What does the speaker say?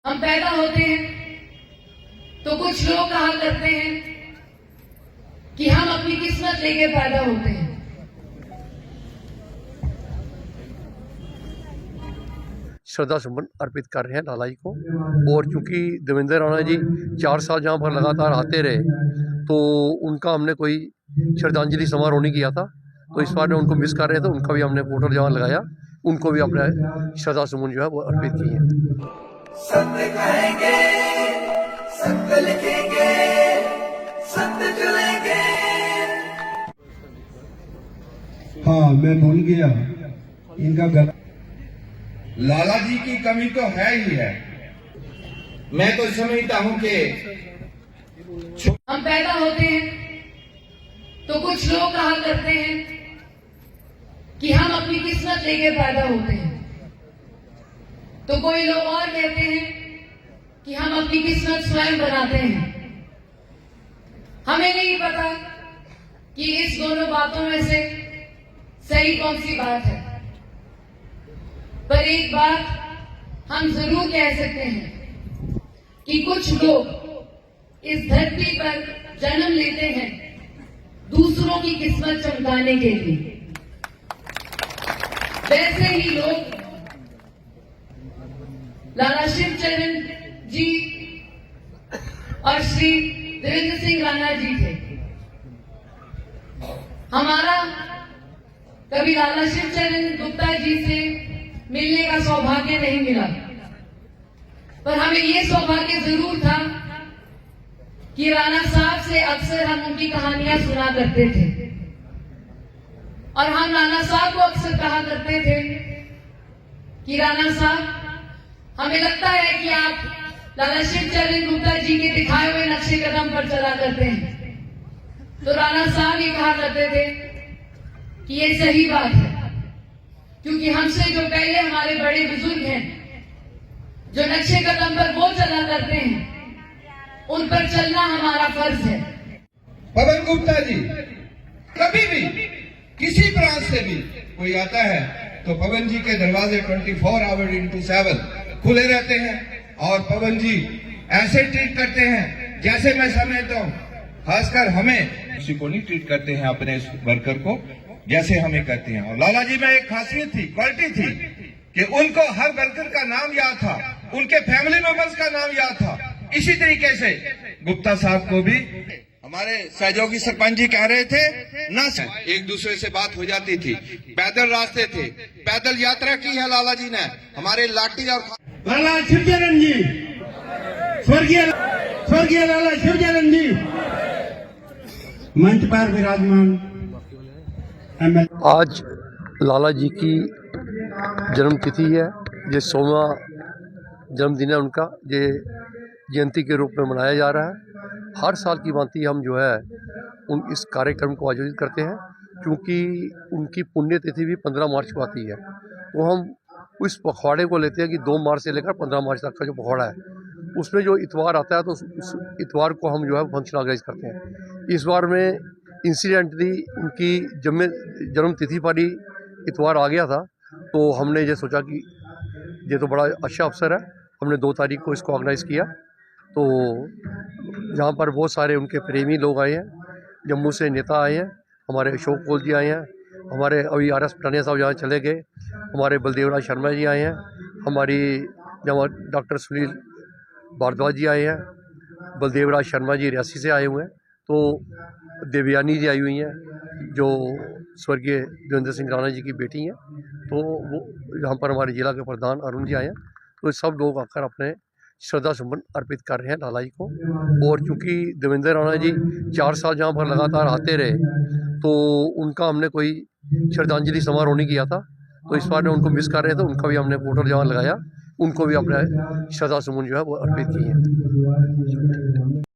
हम पैदा होते हैं तो कुछ लोग कहा करते हैं कि हम अपनी किस्मत लेके पैदा होते हैं। श्रद्धा सुमन अर्पित कर रहे हैं लाला जी को। और चूंकि देवेंद्र राणा जी 4 साल जहाँ पर लगातार आते रहे तो उनका हमने कोई श्रद्धांजलि समारोह नहीं किया था, तो इस बार में उनको मिस कर रहे थे। उनका भी हमने फोटो जहाँ लगाया, उनको भी अपने श्रद्धा सुमन जो है वो अर्पित किए हैं। सत्य कहेंगे, सत्य लिखेंगे, सत्य चलेंगे। हाँ, मैं भूल गया इनका गला। लाला जी की कमी तो है ही है। मैं तो समझता हूं कि हम पैदा होते हैं तो कुछ लोग कहा करते हैं कि हम अपनी किस्मत लेके पैदा होते हैं, तो कोई लोग और कहते हैं कि हम अपनी किस्मत स्वयं बनाते हैं। हमें नहीं पता कि इस दोनों बातों में से सही कौन सी बात है, पर एक बात हम जरूर कह सकते हैं कि कुछ लोग इस धरती पर जन्म लेते हैं दूसरों की किस्मत चमकाने के लिए। वैसे ही लोग लाला शिवचरण जी और श्री देवेंद्र सिंह राणा जी थे। हमारा कभी लाला शिवचरण गुप्ता जी से मिलने का सौभाग्य नहीं मिला, पर हमें ये सौभाग्य जरूर था कि राणा साहब से अक्सर हम उनकी कहानियां सुना करते थे। और हम राणा साहब को अक्सर कहा करते थे कि राणा साहब, हमें लगता है कि आप लाला शिवचरण गुप्ता जी के दिखाए हुए नक्शे कदम पर चला करते हैं। तो राणा साहब ये कहा करते थे कि ये सही बात है, क्योंकि हमसे जो पहले हमारे बड़े बुजुर्ग हैं, जो नक्शे कदम पर वो चला करते हैं, उन पर चलना हमारा फर्ज है। पवन गुप्ता जी कभी भी किसी ब्रांच से भी कोई आता है तो पवन जी के दरवाजे 24 आवर इंटू 7 खुले रहते हैं। और पवन जी ऐसे ट्रीट करते हैं जैसे मैं समझता हूँ, खासकर हमें किसी को नहीं ट्रीट करते हैं अपने वर्कर को जैसे हमें करते हैं। और लाला जी में एक खासियत थी, क्वालिटी थी कि उनको हर वर्कर का नाम याद था, उनके फैमिली मेंबर्स का नाम याद था। इसी तरीके से गुप्ता साहब को भी हमारे सहयोगी सरपंच जी कह रहे थे ना, एक दूसरे से बात हो जाती थी। पैदल रास्ते थे, पैदल यात्रा की है लाला जी ने। हमारे लाठी और लाला शिवचरण जी, स्वर्गीय लाला शिवचरण जी मंच पर विराजमान। आज लाला जी की जन्मतिथि है, ये 100वां जन्मदिन है उनका, ये जयंती के रूप में मनाया जा रहा है। हर साल की भांति हम जो है इस कार्यक्रम को आयोजित करते हैं, क्योंकि उनकी पुण्यतिथि भी 15 मार्च को आती है। तो हम उस पखवाड़े को लेते हैं कि 2 मार्च से लेकर 15 मार्च तक का जो पखवाड़ा है, उसमें जो इतवार आता है तो उस इतवार को हम जो है फंक्शन ऑर्गेनाइज करते हैं। इस बार में इंसिडेंटली उनकी जन्मतिथि पर ही इतवार आ गया था, तो हमने ये सोचा कि ये तो बड़ा अच्छा अवसर है। हमने 2 तारीख को इसको ऑर्गेनाइज़ किया। तो यहाँ पर बहुत सारे उनके प्रेमी लोग आए हैं, जम्मू से नेता आए हैं, हमारे अशोक कोल जी आए हैं, हमारे अभी RS पठानिया साहब यहाँ चले गए, हमारे बलदेव राज शर्मा जी आए हैं, हमारी जहाँ डॉक्टर सुनील भारद्वाज जी आए हैं, बलदेव राज शर्मा जी रियासी से आए हुए हैं, तो देवयानी जी आई हुई हैं जो स्वर्गीय देवेंद्र सिंह राणा जी की बेटी हैं। तो वो यहाँ पर हमारे जिला के प्रधान अरुण जी आए हैं। तो सब लोग आकर अपने श्रद्धा सुमन अर्पित कर रहे हैं लाला जी को। और चूंकि देवेंद्र राणा जी 4 साल जहाँ पर लगातार आते रहे तो उनका हमने कोई श्रद्धांजलि समारोह नहीं किया था, तो इस बार में उनको मिस कर रहे थे। उनका भी हमने फोटो जहाँ लगाया, उनको भी अपने श्रद्धा सुमन जो है वो अर्पित किए हैं।